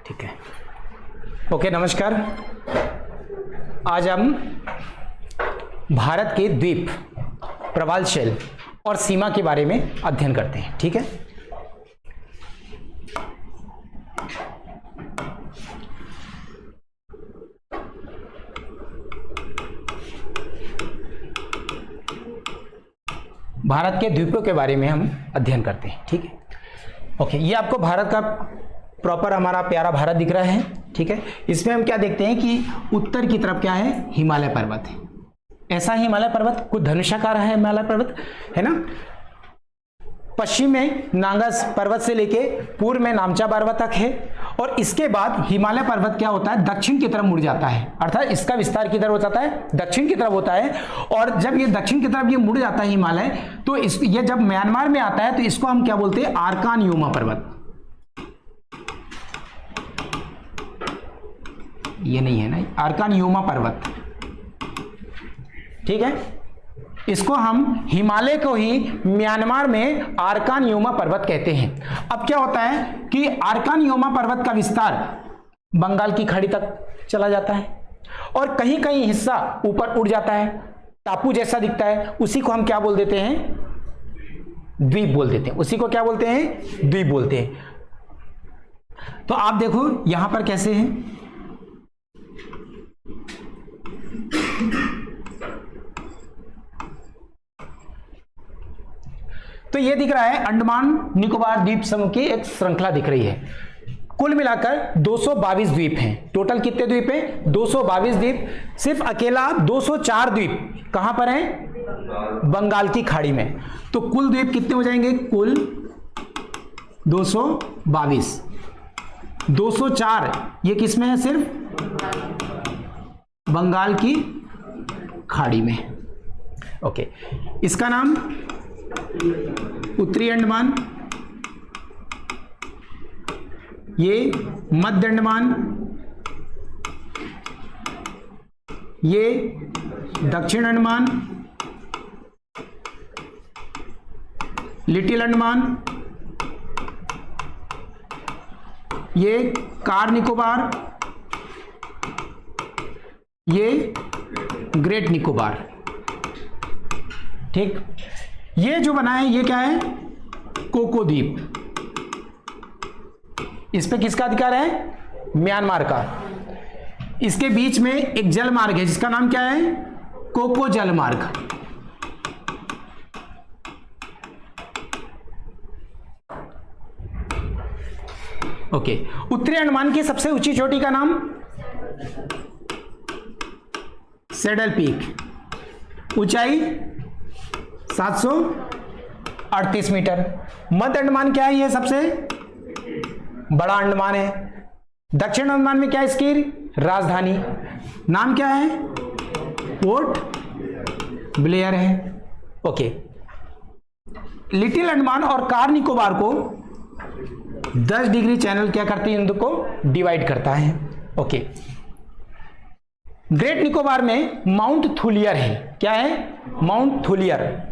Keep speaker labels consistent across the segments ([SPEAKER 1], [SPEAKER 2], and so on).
[SPEAKER 1] ठीक है। ओके, नमस्कार। आज हम भारत के द्वीप, प्रवाल शैल और सीमा के बारे में अध्ययन करते हैं। ठीक है। भारत के द्वीपों के बारे में हम अध्ययन करते हैं। ठीक है। ओके, ये आपको भारत का प्रॉपर हमारा प्यारा भारत दिख रहा है। ठीक है। इसमें हम क्या देखते हैं कि उत्तर की तरफ क्या है, हिमालय पर्वत है। ऐसा हिमालय पर्वत कुछ धनुषाकार है, हिमालय पर्वत है ना। पश्चिम में नांगस पर्वत से लेके पूर्व में नामचा पर्वत तक है, और इसके बाद हिमालय पर्वत क्या होता है, दक्षिण की तरफ मुड़ जाता है, अर्थात इसका विस्तार किधर हो जाता है, दक्षिण की तरफ होता है। और जब ये दक्षिण की तरफ ये मुड़ जाता है हिमालय, तो ये जब म्यांमार में आता है तो इसको हम क्या बोलते हैं, आरकान योमा पर्वत। ये नहीं है ना, आरकान योमा पर्वत। ठीक है। इसको हम हिमालय को ही म्यांमार में आरकान योमा पर्वत कहते हैं। अब क्या होता है कि आरकान योमा पर्वत का विस्तार बंगाल की खाड़ी तक चला जाता है, और कहीं कहीं हिस्सा ऊपर उड़ जाता है, टापू जैसा दिखता है, उसी को हम क्या बोल देते हैं, द्वीप बोल देते हैं। उसी को क्या बोलते हैं, द्वीप बोलते हैं। तो आप देखो यहां पर कैसे हैं, तो ये दिख रहा है अंडमान निकोबार द्वीप समूह की एक श्रृंखला दिख रही है। कुल मिलाकर 222 द्वीप हैं। टोटल कितने द्वीप हैं, 222 द्वीप। सिर्फ अकेला 204 द्वीप कहां पर हैं, बंगाल की खाड़ी में। तो कुल द्वीप कितने हो जाएंगे, कुल 222। 204 ये किसमें है, सिर्फ बंगाल की खाड़ी में। ओके, इसका नाम उत्तरी अंडमान, ये मध्य अंडमान, ये दक्षिण अंडमान, लिटिल अंडमान, ये कार निकोबार, ये ग्रेट निकोबार। ठीक। ये जो बना है ये क्या है, कोको द्वीप। इस पे किसका अधिकार है, म्यांमार का। इसके बीच में एक जल मार्ग है जिसका नाम क्या है, कोको जल मार्ग। ओके, उत्तरी अंडमान की सबसे ऊंची चोटी का नाम सैडल पीक, ऊंचाई 738 मीटर। मध्य अंडमान क्या है, ये सबसे बड़ा अंडमान है। दक्षिण अंडमान में क्या है, इसकी राजधानी नाम क्या है, पोर्ट ब्लेयर है। ओके, लिटिल अंडमान और कार निकोबार को 10 डिग्री चैनल क्या करती है, इनको डिवाइड करता है। ओके, ग्रेट निकोबार में माउंट थुलियर है। क्या है, माउंट थुलियर,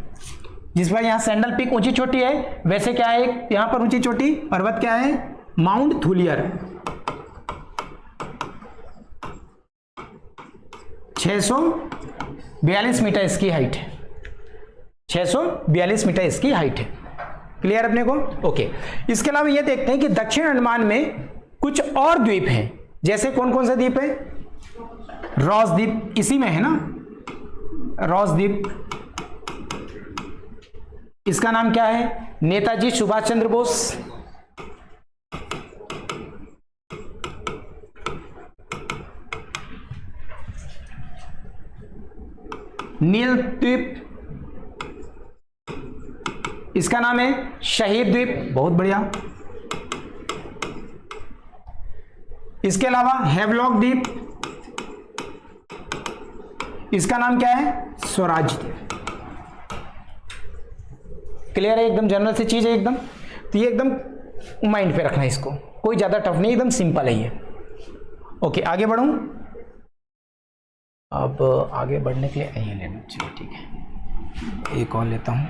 [SPEAKER 1] जिस पर यहां सैंडल पीक ऊंची चोटी है, वैसे क्या है यहां पर ऊंची चोटी पर्वत क्या है, माउंट थुलियर। 642 मीटर इसकी हाइट है, 642 मीटर इसकी हाइट है। क्लियर अपने को। ओके, इसके अलावा ये देखते हैं कि दक्षिण अंडमान में कुछ और द्वीप हैं। जैसे कौन कौन से द्वीप है, रॉस द्वीप इसी में है ना, रॉस द्वीप। इसका नाम क्या है, नेताजी सुभाष चंद्र बोस। नील द्वीप, इसका नाम है शहीद द्वीप, बहुत बढ़िया। इसके अलावा हैवलॉक द्वीप, इसका नाम क्या है, स्वराज द्वीप। क्लियर है, एकदम जनरल सी चीज है एकदम। तो ये एकदम माइंड पे रखना है इसको, कोई ज्यादा टफ नहीं, एकदम सिंपल है ये। ओके, आगे बढ़ूं। अब आगे बढ़ने के लिए यही लेना चाहिए। ठीक है, एक और लेता हूं।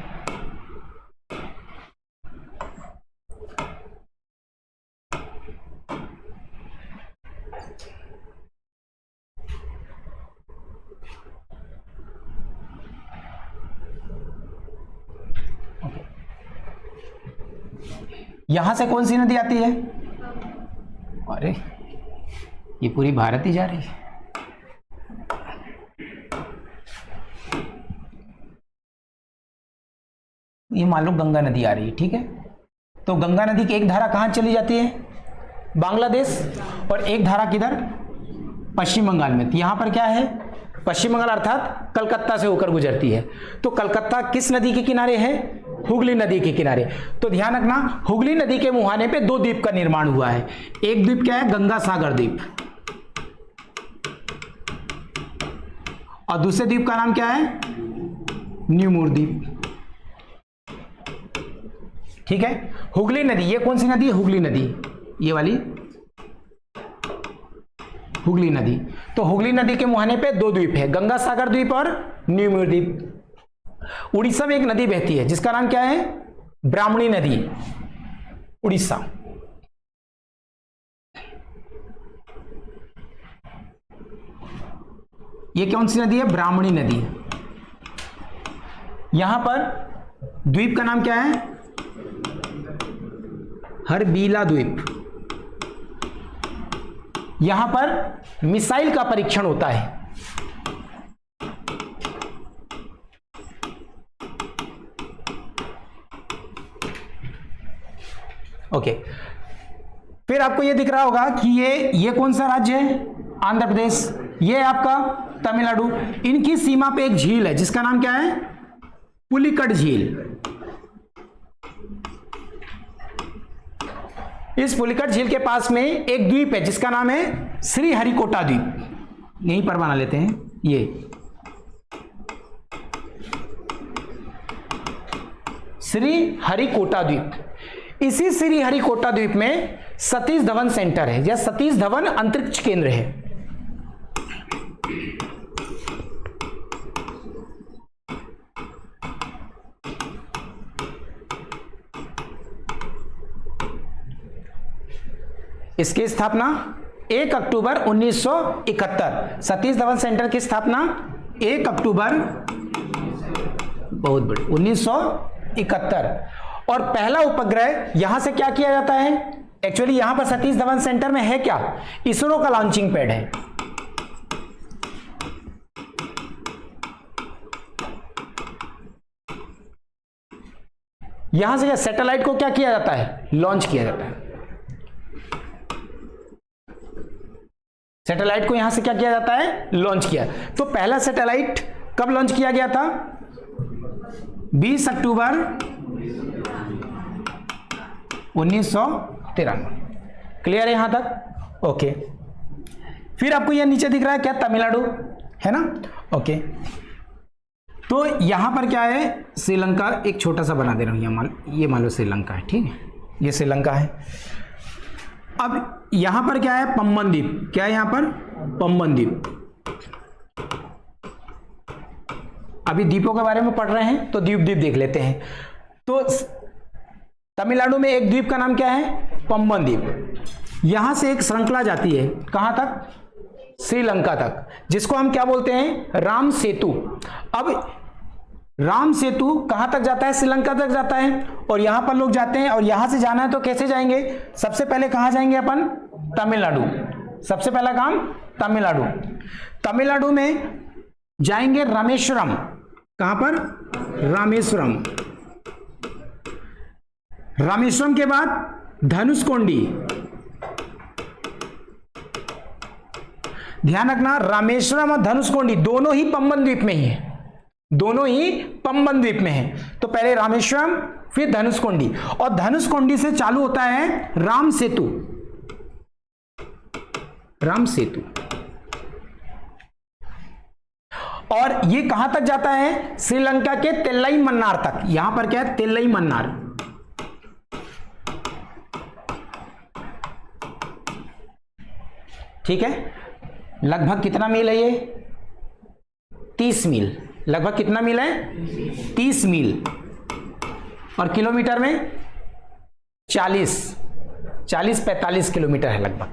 [SPEAKER 1] यहां से कौन सी नदी आती है? अरे ये पूरी भारत ही जा रही है। ये मान लो गंगा नदी आ रही है, ठीक है। तो गंगा नदी की एक धारा कहां चली जाती है? बांग्लादेश। और एक धारा किधर? पश्चिम बंगाल में। तो यहां पर क्या है? पश्चिम बंगाल अर्थात कलकत्ता से होकर गुजरती है। तो कलकत्ता किस नदी के किनारे है? हुगली नदी के किनारे। तो ध्यान रखना, हुगली नदी के मुहाने पे दो द्वीप का निर्माण हुआ है। एक द्वीप क्या है? गंगा सागर द्वीप, और दूसरे द्वीप का नाम क्या है? न्यूमूर द्वीप, ठीक है। हुगली नदी, ये कौन सी नदी है? हुगली नदी, ये वाली हुगली नदी। तो हुगली नदी के मुहाने पे दो द्वीप है, गंगा सागर द्वीप और न्यूमूर द्वीप। उड़ीसा में एक नदी बहती है जिसका नाम क्या है? ब्राह्मणी नदी, उड़ीसा। ये कौन सी नदी है? ब्राह्मणी नदी। यहां पर द्वीप का नाम क्या है? हरबीला द्वीप। यहां पर मिसाइल का परीक्षण होता है। ओके, फिर आपको यह दिख रहा होगा कि ये कौन सा राज्य है? आंध्र प्रदेश। ये आपका तमिलनाडु। इनकी सीमा पे एक झील है जिसका नाम क्या है? पुलिकट झील। इस पुलिकट झील के पास में एक द्वीप है जिसका नाम है श्रीहरिकोटा द्वीप। यहीं पर बना लेते हैं, ये श्रीहरिकोटा द्वीप। इसी श्रीहरिकोटा द्वीप में सतीश धवन सेंटर है या सतीश धवन अंतरिक्ष केंद्र है। इसकी स्थापना 1 अक्टूबर 1971। सतीश धवन सेंटर की स्थापना 1 अक्टूबर, बहुत बड़ी, 1971। और पहला उपग्रह यहां से क्या किया जाता है? एक्चुअली यहां पर सतीश धवन सेंटर में है क्या? इसरो का लॉन्चिंग पैड है। यहां से सैटेलाइट को क्या किया जाता है? लॉन्च किया जाता है। सैटेलाइट को यहां से क्या किया जाता है? लॉन्च किया। तो पहला सैटेलाइट कब लॉन्च किया गया था? 20 अक्टूबर 1993। क्लियर है यहां तक? ओके। फिर आपको यह नीचे दिख रहा है क्या? तमिलनाडु है ना? ओके। तो यहां पर क्या है? श्रीलंका। एक छोटा सा बना दे रहा हूं, ये मान लो श्रीलंका है, ठीक है। ये श्रीलंका है। अब यहां पर क्या है? पम्बन द्वीप। क्या है यहां पर? पम्बन द्वीप। अभी द्वीपों के बारे में पढ़ रहे हैं तो द्वीप देख लेते हैं। तो तमिलनाडु में एक द्वीप का नाम क्या है? पम्बन द्वीप। यहां से एक श्रृंखला जाती है कहां तक? श्रीलंका तक, जिसको हम क्या बोलते हैं? राम सेतु। अब राम सेतु कहां तक जाता है? श्रीलंका तक जाता है। और यहां पर लोग जाते हैं, और यहां से जाना है तो कैसे जाएंगे? सबसे पहले कहां जाएंगे अपन? तमिलनाडु। सबसे पहला काम तमिलनाडु। तमिलनाडु में जाएंगे रामेश्वरम। कहां पर? रामेश्वरम। रामेश्वरम के बाद धनुषकोडी। ध्यान रखना, रामेश्वरम और धनुषकोडी दोनों ही पम्बन द्वीप में ही है। दोनों ही पम्बन द्वीप में है। तो पहले रामेश्वरम, फिर धनुषकोडी, और धनुषकोडी से चालू होता है राम सेतु। राम सेतु। और ये कहां तक जाता है? श्रीलंका के तेलई मन्नार तक। यहां पर क्या है? तेलई मन्नार। ठीक है। लगभग कितना मील है ये? 30 मील। लगभग कितना मील है? 30 मील। और किलोमीटर में 40-45 किलोमीटर है। लगभग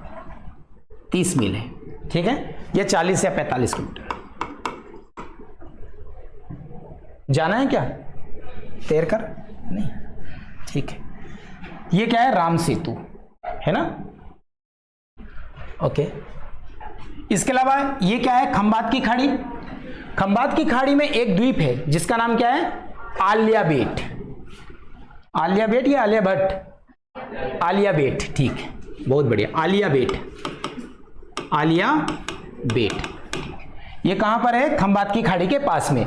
[SPEAKER 1] 30 मील है, ठीक है। ये 40 या 45 किलोमीटर। जाना है क्या? तैर कर? नहीं, ठीक है। ये क्या है, राम सेतु है ना। ओके, इसके अलावा ये क्या है, खंबात की खाड़ी। खंबात की खाड़ी में एक द्वीप है जिसका नाम क्या है, आलिया बेट। आलिया बेट या आलिया भट्ट, आलिया बेट, ठीक है, बहुत बढ़िया, आलिया बेट, आलिया बेट। ये कहां पर है, खंबात की खाड़ी के पास में।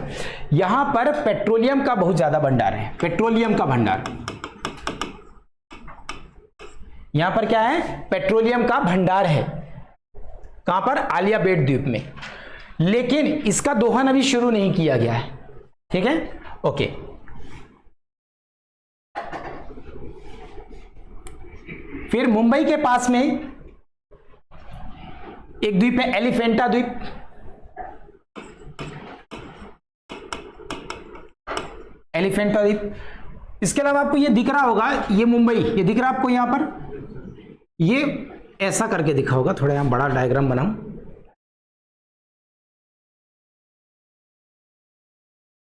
[SPEAKER 1] यहां पर पेट्रोलियम का बहुत ज्यादा भंडार है, पेट्रोलियम का भंडार। यहां पर क्या है, पेट्रोलियम का भंडार है। कहां पर, आलिया बेट द्वीप में। लेकिन इसका दोहन अभी शुरू नहीं किया गया है, ठीक है। ओके, फिर मुंबई के पास में एक द्वीप है, एलिफेंटा द्वीप। एलिफेंटा द्वीप। इसके अलावा आपको ये दिख रहा होगा, ये मुंबई, ये दिख रहा है आपको यहां पर, ये ऐसा करके दिखा होगा, थोड़ा यहां बड़ा डायग्राम बनाऊं,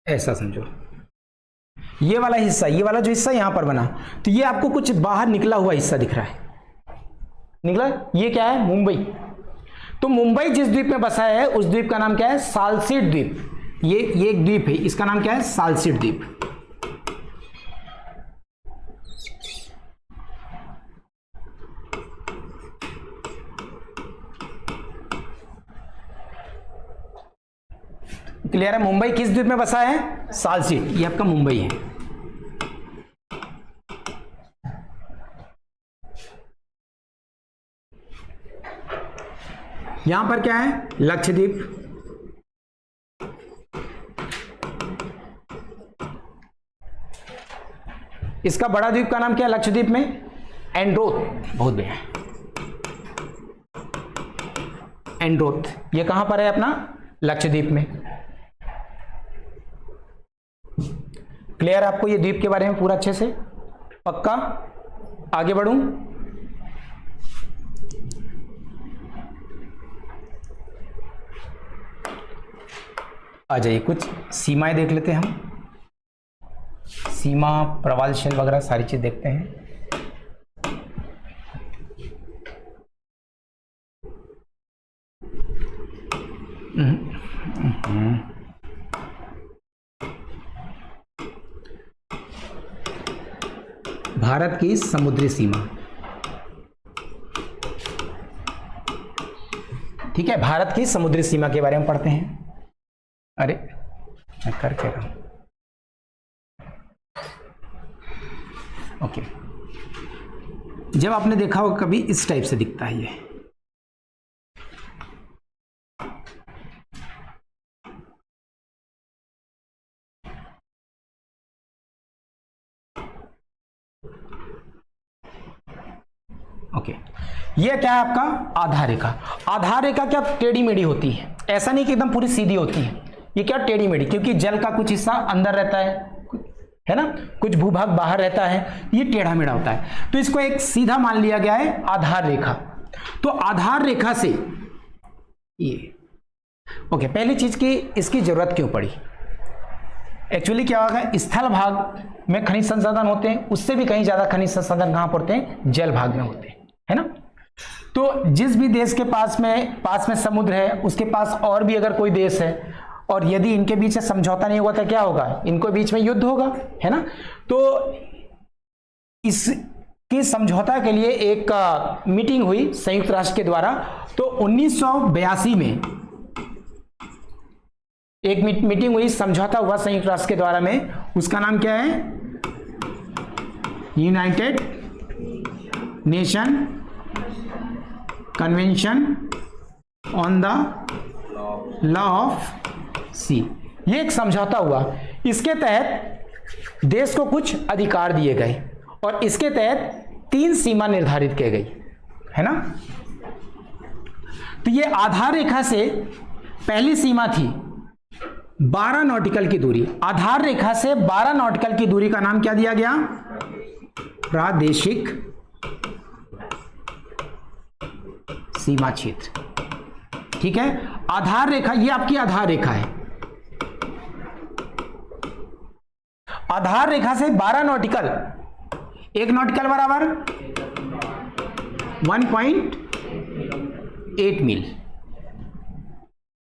[SPEAKER 1] ऐसा समझो, ये वाला हिस्सा, ये वाला जो हिस्सा यहां पर बना, तो ये आपको कुछ बाहर निकला हुआ हिस्सा दिख रहा है, निकला, ये क्या है, मुंबई। तो मुंबई जिस द्वीप में बसा है उस द्वीप का नाम क्या है, सालसेट द्वीप। ये एक द्वीप है, इसका नाम क्या है, सालसेट द्वीप। क्लियर है, मुंबई किस द्वीप में बसा है, सालसेट, ये आपका मुंबई है। यहां पर क्या है, लक्षद्वीप। इसका बड़ा द्वीप का नाम क्या है लक्षद्वीप में, एंड्रोथ, बहुत बढ़िया, एंड्रोथ। ये कहां पर है अपना, लक्षद्वीप में। क्लियर आपको ये द्वीप के बारे में पूरा अच्छे से, पक्का। आगे बढ़ूं, आ जाइए, कुछ सीमाएं देख लेते हैं हम, सीमा, प्रवाल शैल वगैरह सारी चीज देखते हैं। भारत की समुद्री सीमा, ठीक है, भारत की समुद्री सीमा के बारे में पढ़ते हैं। अरे मैं कर क्या रहा हूं, ओके। जब आपने देखा हो कभी, इस टाइप से दिखता है ये, ओके। ये क्या है आपका, आधार रेखा। आधार रेखा क्या टेढ़ी मेढ़ी होती है, ऐसा नहीं कि एकदम पूरी सीधी होती है, ये क्या टेढ़ी मेढ़ी, क्योंकि जल का कुछ हिस्सा अंदर रहता है ना, कुछ भूभाग बाहर रहता है, ये टेढ़ा मेढ़ा होता है। तो इसको एक सीधा मान लिया गया है, आधार रेखा। तो आधार रेखा से ये, ओके, पहली चीज की इसकी जरूरत क्यों पड़ी। एक्चुअली क्या होगा, स्थल भाग में खनिज संसाधन होते हैं, उससे भी कहीं ज्यादा खनिज संसाधन कहां पर होते हैं, जल भाग में होते हैं, है ना। तो जिस भी देश के पास में समुद्र है, उसके पास और भी अगर कोई देश है, और यदि इनके बीच में समझौता नहीं होगा तो क्या होगा, इनको बीच में युद्ध होगा, है ना। तो इसकी समझौता के लिए एक मीटिंग हुई संयुक्त राष्ट्र के द्वारा। तो 1982 में एक मीटिंग हुई, समझौता हुआ संयुक्त राष्ट्र के द्वारा में, उसका नाम क्या है, United Nation Convention on the law of sea. ये एक समझौता हुआ, इसके तहत देश को कुछ अधिकार दिए गए और इसके तहत 3 सीमा निर्धारित की गई, है ना। तो ये आधार रेखा से पहली सीमा थी 12 नॉटिकल की दूरी। आधार रेखा से 12 नॉटिकल की दूरी का नाम क्या दिया गया, प्रादेशिक सीमा क्षेत्र, ठीक है। आधार रेखा, ये आपकी आधार रेखा है। आधार रेखा से 12 नॉटिकल 1 नॉटिकल बराबर 1.8 मील।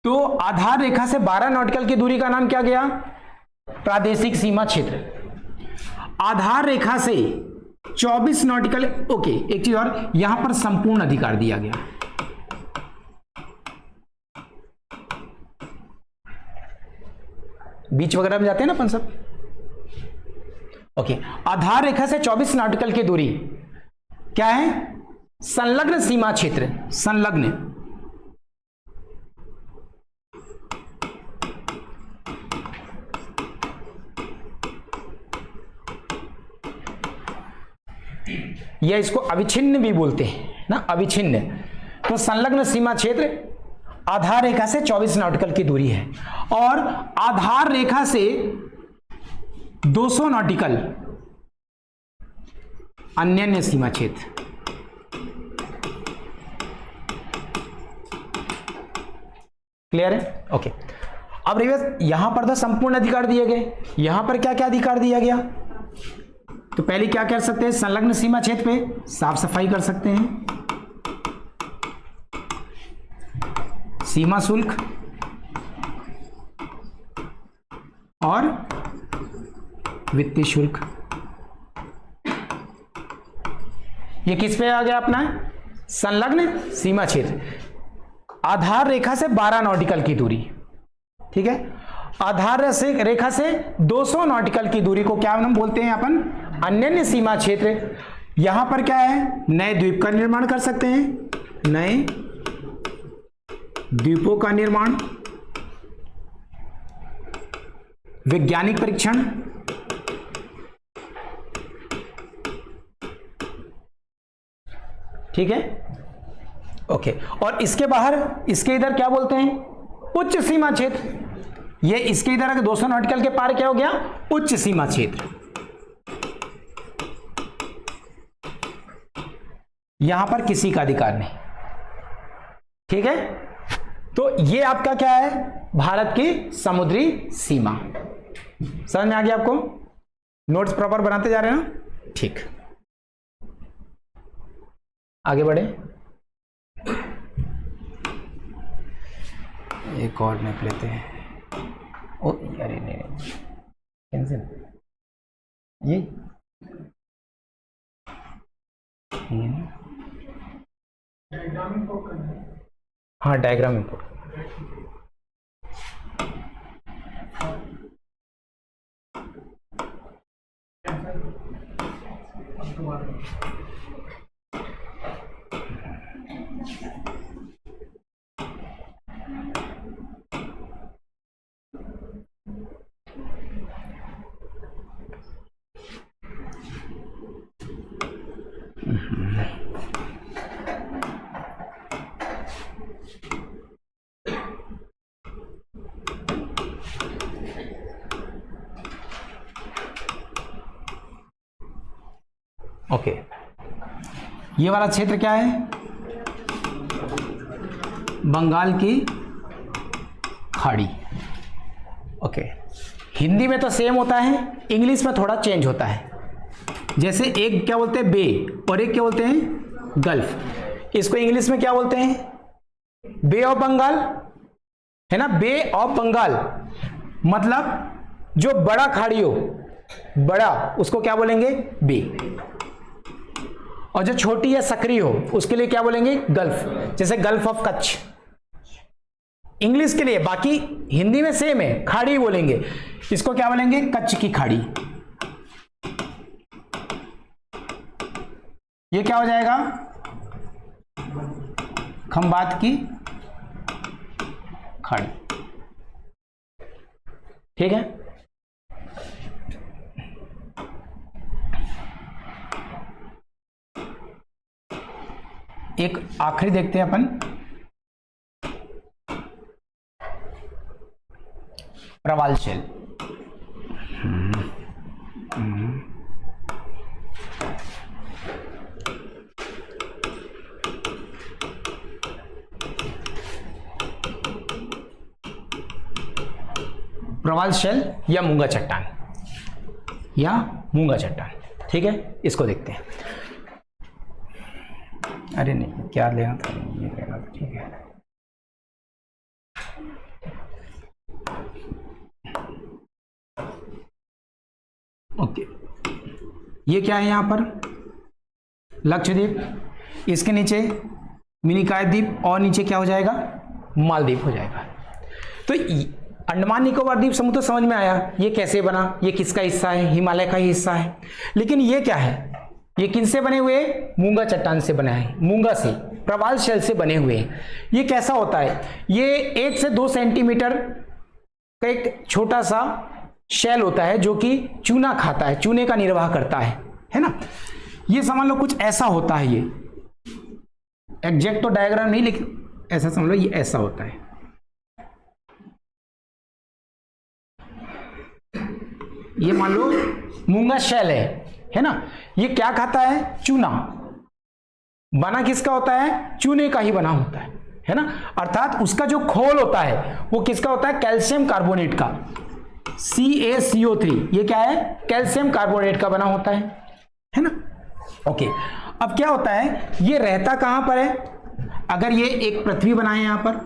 [SPEAKER 1] तो आधार रेखा से 12 नॉटिकल की दूरी का नाम क्या गया? प्रादेशिक सीमा क्षेत्र। आधार रेखा से 24 नॉटिकल, ओके एक चीज और, यहां पर संपूर्ण अधिकार दिया गया। बीच वगैरह में जाते हैं ना अपन सब, ओके। आधार रेखा से 24 नॉटिकल की दूरी क्या है? संलग्न सीमा क्षेत्र। संलग्न, या इसको अविच्छिन्न भी बोलते हैं ना, अविच्छिन्न। तो संलग्न सीमा क्षेत्र आधार रेखा से 24 नॉटिकल की दूरी है, और आधार रेखा से 200 नॉटिकल अन्य सीमा क्षेत्र। क्लियर है? ओके। अब रही यहां पर तो संपूर्ण अधिकार दिए गए, यहां पर क्या क्या अधिकार दिया गया? तो पहले क्या कर सकते हैं? संलग्न सीमा क्षेत्र पे साफ सफाई कर सकते हैं, सीमा शुल्क और वित्तीय शुल्क। ये किस पे आ गया अपना? संलग्न सीमा क्षेत्र। आधार रेखा से 12 नॉटिकल की दूरी, ठीक है। आधार रेखा से 200 नॉटिकल की दूरी को क्या हम बोलते हैं अपन? अन्य सीमा क्षेत्र। यहां पर क्या है? नए द्वीप का निर्माण कर सकते हैं, नए द्वीपों का निर्माण, वैज्ञानिक परीक्षण, ठीक है, ओके। और इसके बाहर, इसके इधर क्या बोलते हैं? उच्च सीमा क्षेत्र। ये इसके इधर अगर 200 नॉटिकल के पार क्या हो गया? उच्च सीमा क्षेत्र। यहां पर किसी का अधिकार नहीं, ठीक है। तो ये आपका क्या है? भारत की समुद्री सीमा। समझ में आ गया आपको? नोट्स प्रॉपर बनाते जा रहे हैं ना? ठीक, आगे बढ़े। एक और मैप लेते हैं। ओ अरे नहीं, कैंसिल। ये हाँ, डायग्राम इंपोर्ट। ओके, ये वाला क्षेत्र क्या है? बंगाल की खाड़ी। ओके, हिंदी में तो सेम होता है, इंग्लिश में थोड़ा चेंज होता है। जैसे एक क्या बोलते हैं? बे, और एक क्या बोलते हैं? गल्फ। इसको इंग्लिश में क्या बोलते हैं? बे ऑफ बंगाल, है ना। बे ऑफ बंगाल मतलब जो बड़ा खाड़ी हो, बड़ा, उसको क्या बोलेंगे? बे। और जो छोटी या सक्रिय हो उसके लिए क्या बोलेंगे? गल्फ। जैसे गल्फ ऑफ कच्छ इंग्लिश के लिए, बाकी हिंदी में सेम है, खाड़ी बोलेंगे। इसको क्या बोलेंगे? कच्छ की खाड़ी। ये क्या हो जाएगा? खंबात की खाड़ी, ठीक है। एक आखिरी देखते हैं अपन, प्रवाल शैल। प्रवाल शैल या मूंगा चट्टान, या मूंगा चट्टान। ठीक है, इसको देखते हैं। अरे नहीं, क्या लेना था, ये लेना था, ठीक है। ओके, ये क्या है यहाँ पर, लक्षद्वीप, इसके नीचे मिनिकॉय द्वीप और नीचे क्या हो जाएगा, मालदीव हो जाएगा। तो अंडमान निकोबार द्वीप समूह तो समझ में आया, ये कैसे बना, ये किसका हिस्सा है, हिमालय का ही हिस्सा है। लेकिन ये क्या है, ये किन से बने हुए, मूंगा चट्टान से बना है, मूंगा से, प्रवाल शेल से बने हुए हैं। ये कैसा होता है, ये 1 से 2 सेंटीमीटर का एक छोटा सा शेल होता है जो कि चूना खाता है, चूने का निर्वाह करता है ना। ये समझ लो कुछ ऐसा होता है, ये एग्जैक्ट तो डायग्राम नहीं, लेकिन ऐसा समझ लो, ये ऐसा होता है। ये मान लो मूंगा शेल है ना। ये क्या खाता है, चूना। बना किसका होता है, चूने का ही बना होता है ना। अर्थात उसका जो खोल होता है वो किसका होता है, कैल्शियम कार्बोनेट का, CaCO3। ये क्या है, कैल्शियम कार्बोनेट का बना होता है ना। ओके, अब क्या होता है, ये रहता कहां पर है, अगर ये एक पृथ्वी बनाए यहां पर,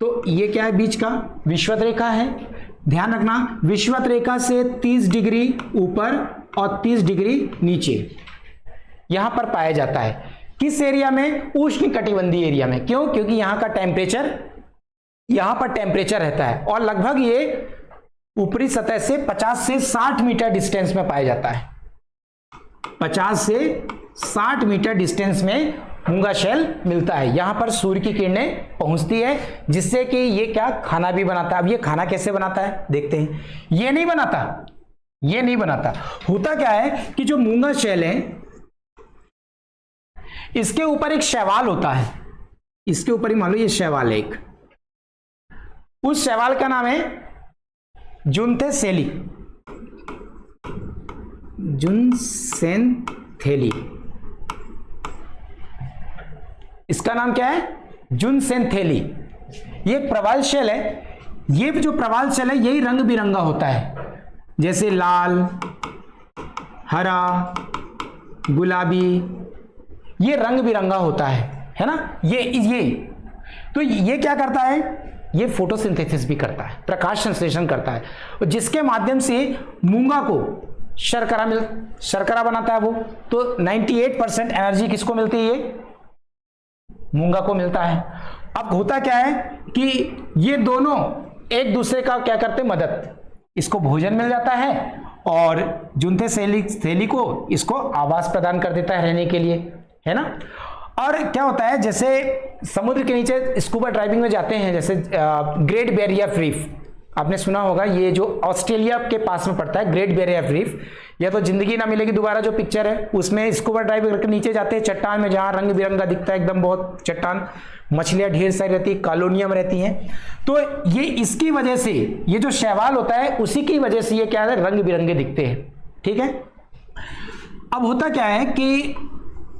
[SPEAKER 1] तो ये क्या है, बीच का विषुवत रेखा है। ध्यान रखना, विषुवत रेखा से 30 डिग्री ऊपर और 30 डिग्री नीचे यहां पर पाया जाता है। किस एरिया में, उष्ण कटिबंधीय एरिया में। क्यों, क्योंकि यहां का टेम्परेचर, यहां पर टेम्परेचर रहता है और लगभग ये ऊपरी सतह से 50 से 60 मीटर डिस्टेंस में पाया जाता है। 50 से 60 मीटर डिस्टेंस में मूंगा शेल मिलता है। यहां पर सूर्य की किरणें पहुंचती है, जिससे कि ये क्या, खाना भी बनाता है। अब ये खाना कैसे बनाता है देखते हैं। ये नहीं बनाता, ये नहीं बनाता। होता क्या है कि जो मूंगा शेल है, इसके ऊपर एक शैवाल होता है, इसके ऊपर ही मान लो ये शैवाल है एक, उस शैवाल का नाम है जुनथेसेली, जुनसेनथेली। इसका नाम क्या है, जुनसेनथेली। ये एक प्रवाल शेल है। ये जो प्रवाल शेल है यही रंग बिरंगा होता है, जैसे लाल, हरा, गुलाबी, ये रंग बिरंगा होता है ना। ये तो ये क्या करता है, ये फोटोसिंथेसिस भी करता है, प्रकाश संश्लेषण करता है, और जिसके माध्यम से मूंगा को शर्करा बनाता है वो। तो 98% एनर्जी किसको मिलती है, ये मूंगा को मिलता है। अब होता क्या है कि ये दोनों एक दूसरे का क्या करते, मदद, इसको भोजन मिल जाता है और जुनथेसेली को इसको आवास प्रदान कर देता है रहने के लिए, है ना। और क्या होता है, जैसे समुद्र के नीचे स्कूबा ड्राइविंग में जाते हैं, जैसे ग्रेट बैरियर रीफ आपने सुना होगा, ये जो ऑस्ट्रेलिया के पास में पड़ता है ग्रेट बैरियर रीफ। या तो जिंदगी ना मिलेगी दोबारा जो पिक्चर है, उसमें स्कूबा ड्राइविंग करके नीचे जाते हैं चट्टान में, जहां रंग बिरंगा दिखता है एकदम, बहुत चट्टान, मछलियां ढेर सारी रहती है, कॉलोनियम रहती हैं। तो ये इसकी वजह से, ये जो शैवाल होता है उसी की वजह से ये क्या है, रंग बिरंगे दिखते हैं। ठीक है, अब होता क्या है कि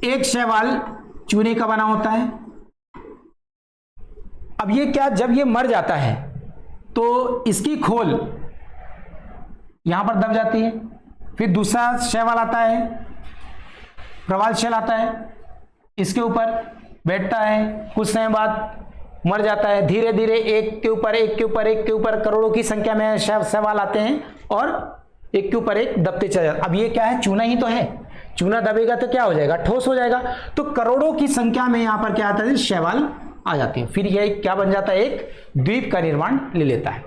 [SPEAKER 1] एक शैवाल चूने का बना होता है। अब ये क्या, जब ये मर जाता है तो इसकी खोल यहां पर दब जाती है, फिर दूसरा शैवाल आता है, प्रवाल शेल आता है, इसके ऊपर बैठता है, कुछ समय बाद मर जाता है। धीरे धीरे एक के ऊपर एक के ऊपर एक के ऊपर करोड़ों की संख्या में शैवाल आते हैं और एक के ऊपर एक दबते चले जाते। अब ये क्या है, चूना ही तो है, चूना दबेगा तो क्या हो जाएगा, ठोस हो जाएगा। तो करोड़ों की संख्या में यहां पर क्या आता है, शैवाल आ जाती है, फिर यह क्या बन जाता है, एक द्वीप का निर्माण ले लेता है।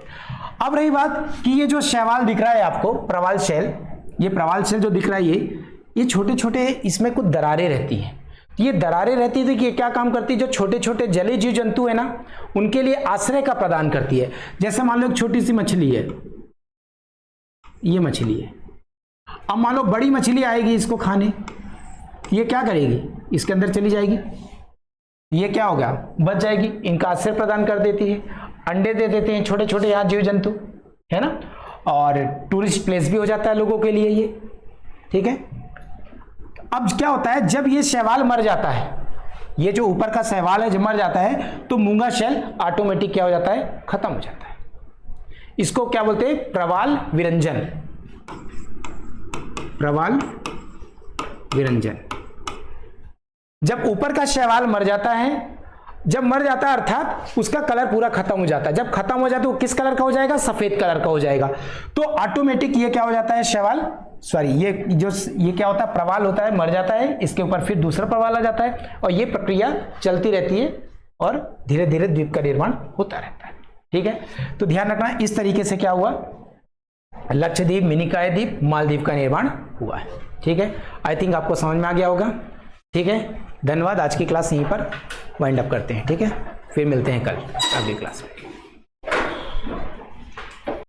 [SPEAKER 1] अब रही बात कि ये जो शैवाल दिख रहा है आपको, प्रवाल शेल, ये प्रवाल शेल जो दिख रहा है, ये छोटे छोटे, इसमें कुछ दरारें रहती हैं। ये दरारें रहती थी कि क्या काम करती है, जो छोटे छोटे जलीय जीव जंतु है ना, उनके लिए आश्रय का प्रदान करती है। जैसे मान लो एक छोटी सी मछली है, ये मछली है, अब मान लो बड़ी मछली आएगी इसको खाने, ये क्या करेगी, इसके अंदर चली जाएगी, ये क्या होगा, बच जाएगी, इनका आश्रय प्रदान कर देती है, अंडे दे देते हैं छोटे छोटे यहाँ जीव जंतु, है ना, और टूरिस्ट प्लेस भी हो जाता है लोगों के लिए ये। ठीक है, अब क्या होता है, जब ये शैवाल मर जाता है, ये जो ऊपर का शैवाल है जब मर जाता है, तो मूंगा शेल ऑटोमेटिक क्या हो जाता है, खत्म हो जाता है। इसको क्या बोलते हैं, प्रवाल विरंजन, प्रवाल विरंजन। जब ऊपर का शैवाल मर जाता है, जब मर जाता है अर्थात उसका कलर पूरा खत्म हो जाता है, जब खत्म हो जाता है वो किस कलर का हो जाएगा? सफेद कलर का हो जाएगा। तो ऑटोमेटिक ये क्या हो जाता है? शैवाल, सॉरी ये क्या होता है? प्रवाल होता है, मर जाता है, इसके ऊपर फिर दूसरा प्रवाल आ जाता है और ये प्रक्रिया चलती रहती है और धीरे धीरे द्वीप का निर्माण होता रहता है। ठीक है, तो ध्यान रखना इस तरीके से क्या हुआ? लक्षद्वीप, मिनिकॉय द्वीप, मालदीव का निर्माण हुआ है। ठीक है, आई थिंक आपको समझ में आ गया होगा। ठीक है, धन्यवाद। आज की क्लास यहीं पर वाइंड अप करते हैं। ठीक है, फिर मिलते हैं कल अगली क्लास में।